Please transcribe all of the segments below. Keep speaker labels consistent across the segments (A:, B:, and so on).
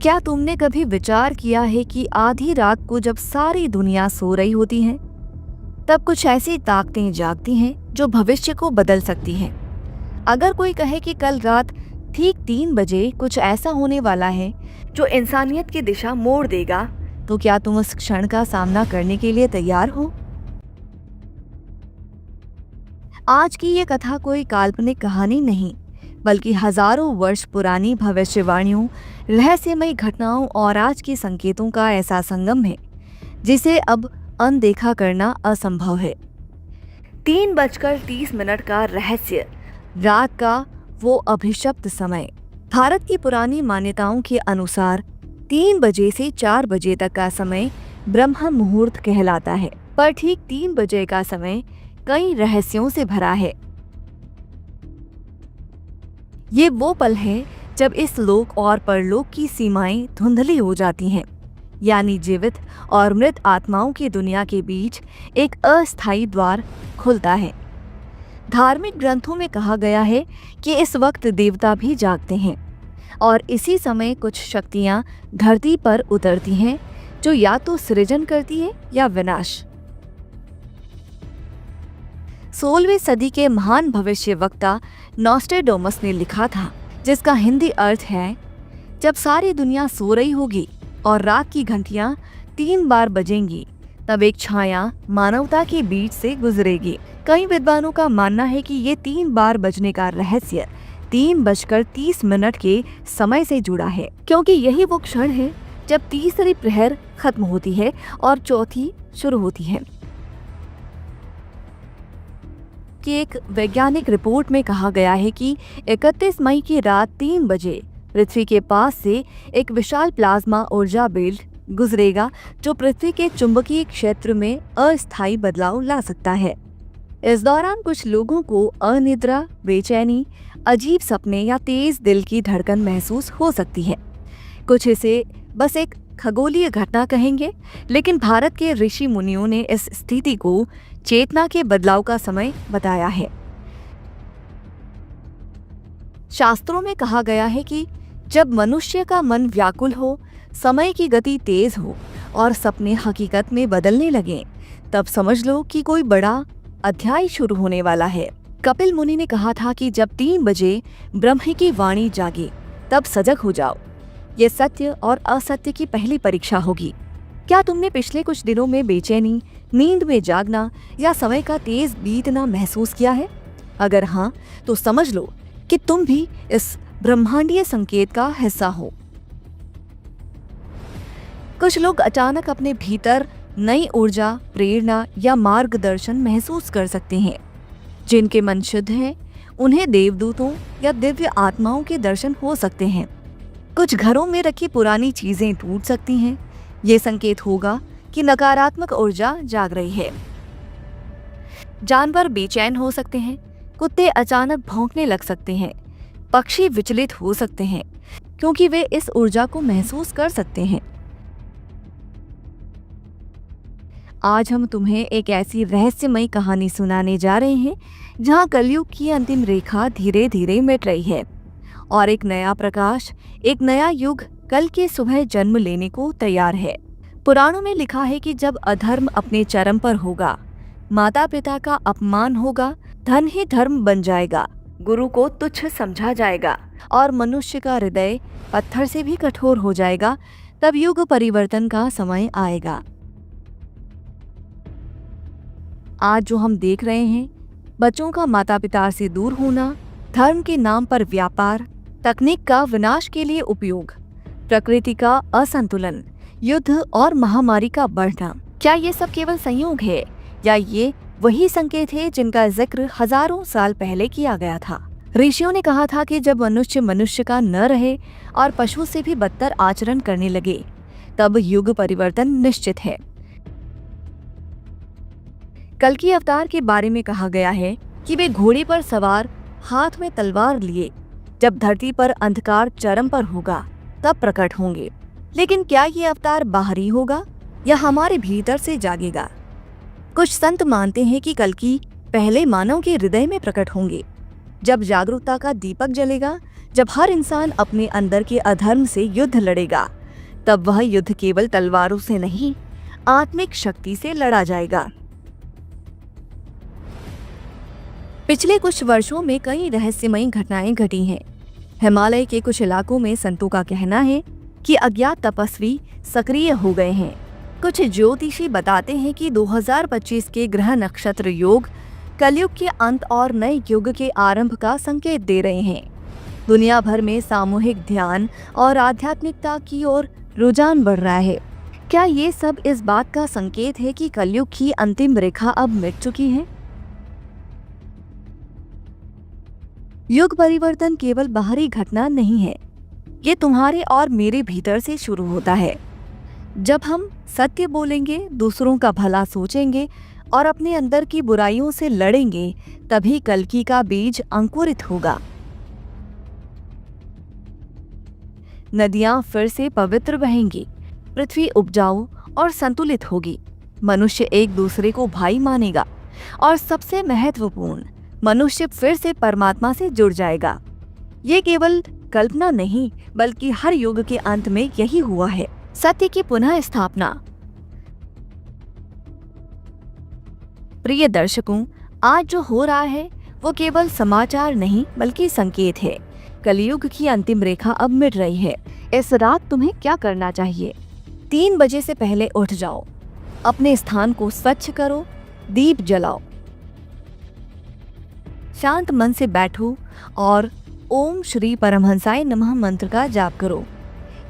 A: क्या तुमने कभी विचार किया है कि आधी रात को जब सारी दुनिया सो रही होती है, तब कुछ ऐसी ताकतें जागती हैं जो भविष्य को बदल सकती हैं। अगर कोई कहे कि कल रात ठीक 3 बजे कुछ ऐसा होने वाला है जो इंसानियत की दिशा मोड़ देगा, तो क्या तुम उस क्षण का सामना करने के लिए तैयार हो? आज की ये कथा कोई काल्पनिक कहानी नहीं, बल्कि हजारों वर्ष पुरानी भविष्यवाणियों, रहस्यमयी घटनाओं और आज के संकेतों का ऐसा संगम है जिसे अब अनदेखा करना असंभव है। 3:30 का रहस्य, रात का वो अभिशप्त समय। भारत की पुरानी मान्यताओं के अनुसार 3 बजे से 4 बजे तक का समय ब्रह्म मुहूर्त कहलाता है, पर ठीक 3 बजे का समय कई रहस्यों से भरा है। ये वो पल है जब इस लोक और परलोक की सीमाएं धुंधली हो जाती हैं, यानी जीवित और मृत आत्माओं की दुनिया के बीच एक अस्थायी द्वार खुलता है। धार्मिक ग्रंथों में कहा गया है कि इस वक्त देवता भी जागते हैं और इसी समय कुछ शक्तियां धरती पर उतरती हैं जो या तो सृजन करती है या विनाश। 16वीं सदी के महान भविष्यवक्ता नॉस्ट्रेडामस ने लिखा था, जिसका हिंदी अर्थ है, जब सारी दुनिया सो रही होगी और रात की घंटियां 3 बार बजेंगी, तब एक छाया मानवता के बीच से गुजरेगी। कई विद्वानों का मानना है कि ये 3 बार बजने का रहस्य 3:30 के समय से जुड़ा है, क्योंकि यही वो क्षण है जब तीसरी प्रहर खत्म होती है और चौथी शुरू होती है। कि एक वैज्ञानिक रिपोर्ट में कहा गया है कि 31 मई की रात 3 बजे पृथ्वी के पास से एक विशाल प्लाज्मा ऊर्जा बेल्ट गुजरेगा जो पृथ्वी के चुंबकीय क्षेत्र में अस्थायी बदलाव ला सकता है। इस दौरान कुछ लोगों को अनिद्रा, बेचैनी, अजीब सपने या तेज दिल की धड़कन महसूस हो सकती है। कुछ इसे बस एक खगोलीय घटना कहेंगे, लेकिन भारत के ऋषि मुनियों ने इस स्थिति को चेतना के बदलाव का समय बताया है। शास्त्रों में कहा गया है कि जब मनुष्य का मन व्याकुल हो, समय की गति तेज हो और सपने हकीकत में बदलने लगे, तब समझ लो कि कोई बड़ा अध्याय शुरू होने वाला है। कपिल मुनि ने कहा था कि जब 3 बजे ब्रह्म की वाणी जागे, तब सजग हो जाओ। ये सत्य और असत्य की पहली परीक्षा होगी। क्या तुमने पिछले कुछ दिनों में बेचैनी, नींद में जागना या समय का तेज बीतना महसूस किया है? अगर हाँ, तो समझ लो कि तुम भी इस ब्रह्मांडीय संकेत का हिस्सा हो। कुछ लोग अचानक अपने भीतर नई ऊर्जा, प्रेरणा या मार्गदर्शन महसूस कर सकते हैं। जिनके मन शुद्ध हैं, उन्हें देवदूतों या दिव्य आत्माओं के दर्शन हो सकते हैं। कुछ घरों में रखी पुरानी चीजें टूट सकती हैं। ये संकेत होगा कि नकारात्मक ऊर्जा जाग रही है। जानवर बेचैन हो सकते हैं, कुत्ते अचानक भौंकने लग सकते हैं, पक्षी विचलित हो सकते हैं, क्योंकि वे इस ऊर्जा को महसूस कर सकते हैं। आज हम तुम्हें एक ऐसी रहस्यमयी कहानी सुनाने जा रहे हैं जहां कलयुग की अंतिम रेखा धीरे धीरे मिट रही है और एक नया प्रकाश, एक नया युग कल के सुबह जन्म लेने को तैयार है। पुराणों में लिखा है कि जब अधर्म अपने चरम पर होगा, माता पिता का अपमान होगा, धन ही धर्म बन जाएगा, गुरु को तुच्छ समझा जाएगा और मनुष्य का हृदय पत्थर से भी कठोर हो जाएगा, तब युग परिवर्तन का समय आएगा। आज जो हम देख रहे हैं, बच्चों का माता पिता से दूर होना, धर्म के नाम पर व्यापार, तकनीक का विनाश के लिए उपयोग, प्रकृति का असंतुलन, युद्ध और महामारी का बढ़ना, क्या ये सब केवल संयोग है या ये वही संकेत है जिनका जिक्र हजारों साल पहले किया गया था? ऋषियों ने कहा था कि जब मनुष्य मनुष्य का न रहे और पशु से भी बदतर आचरण करने लगे, तब युग परिवर्तन निश्चित है। कल्कि अवतार के बारे में कहा गया है कि वे घोड़े पर सवार, हाथ में तलवार लिए, जब धरती पर अंधकार चरम पर होगा तब प्रकट होंगे। लेकिन क्या ये अवतार बाहरी होगा या हमारे भीतर से जागेगा? कुछ संत मानते हैं कि कल्कि पहले मानव के हृदय में प्रकट होंगे। जब जागरूकता का दीपक जलेगा, जब हर इंसान अपने अंदर के अधर्म से युद्ध लड़ेगा, तब वह युद्ध केवल तलवारों से नहीं, आत्मिक शक्ति से लड़ा जाएगा। पिछले कुछ वर्षों में कई रहस्यमयी घटनाएं घटी हैं। हिमालय के कुछ इलाकों में संतों का कहना है कि अज्ञात तपस्वी सक्रिय हो गए हैं। कुछ ज्योतिषी बताते हैं कि 2025 के ग्रह नक्षत्र योग कलयुग के अंत और नए युग के आरंभ का संकेत दे रहे हैं। दुनिया भर में सामूहिक ध्यान और आध्यात्मिकता की ओर रुझान बढ़ रहा है। क्या ये सब इस बात का संकेत है कि कलयुग की अंतिम रेखा अब मिट चुकी है? युग परिवर्तन केवल बाहरी घटना नहीं है, ये तुम्हारे और मेरे भीतर से शुरू होता है। जब हम सत्य बोलेंगे, दूसरों का भला सोचेंगे और अपने अंदर की बुराइयों से लड़ेंगे, तभी कल्कि का बीज अंकुरित होगा। नदियां फिर से पवित्र बहेंगी, पृथ्वी उपजाऊ और संतुलित होगी, मनुष्य एक दूसरे को भाई मानेगा और सबसे महत्वपूर्ण, मनुष्य फिर से परमात्मा से जुड़ जाएगा। ये केवल कल्पना नहीं, बल्कि हर युग के अंत में यही हुआ है। सत्य की पुनः स्थापना। प्रिय दर्शकों, आज जो हो रहा है वो केवल समाचार नहीं, बल्कि संकेत है। कलयुग की अंतिम रेखा अब मिट रही है। इस रात तुम्हें क्या करना चाहिए? 3 बजे से पहले उठ जाओ, अपने स्थान को स्वच्छ करो, दीप जलाओ, शांत मन से बैठो और ओम श्री परमहंसाय नमः मंत्र का जाप करो।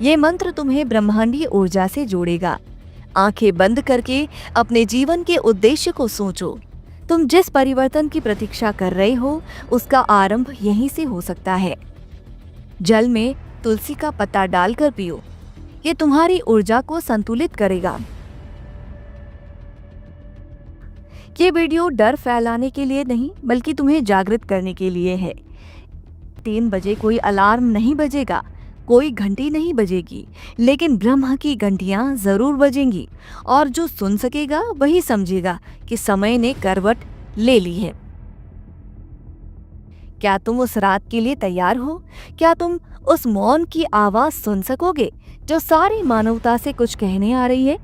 A: ये मंत्र तुम्हें ब्रह्मांडीय ऊर्जा से जोड़ेगा। आंखें बंद करके अपने जीवन के उद्देश्य को सोचो। तुम जिस परिवर्तन की प्रतीक्षा कर रहे हो, उसका आरंभ यहीं से हो सकता है। जल में तुलसी का पत्ता डालकर पियो, ये तुम्हारी ऊर्जा को संतुलित करेगा। ये वीडियो डर फैलाने के लिए नहीं, बल्कि तुम्हें जागृत करने के लिए है। 3 बजे कोई अलार्म नहीं बजेगा, कोई घंटी नहीं बजेगी, लेकिन ब्रह्म की घंटियां जरूर बजेंगी और जो सुन सकेगा वही समझेगा कि समय ने करवट ले ली है। क्या तुम उस रात के लिए तैयार हो? क्या तुम उस मौन की आवाज सुन सकोगे जो सारी मानवता से कुछ कहने आ रही है?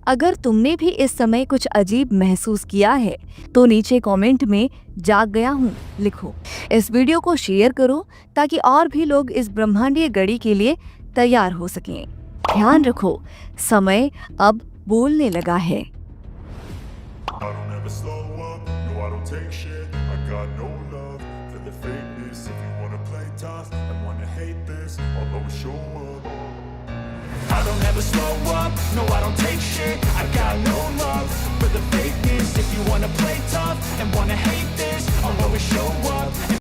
A: अगर तुमने भी इस समय कुछ अजीब महसूस किया है तो नीचे कमेंट में जाग गया हूँ लिखो। इस वीडियो को शेयर करो ताकि और भी लोग इस ब्रह्मांडीय घड़ी के लिए तैयार हो सकें। ध्यान रखो, समय अब बोलने लगा है।
B: I don't ever slow up, no I don't take shit, I got no love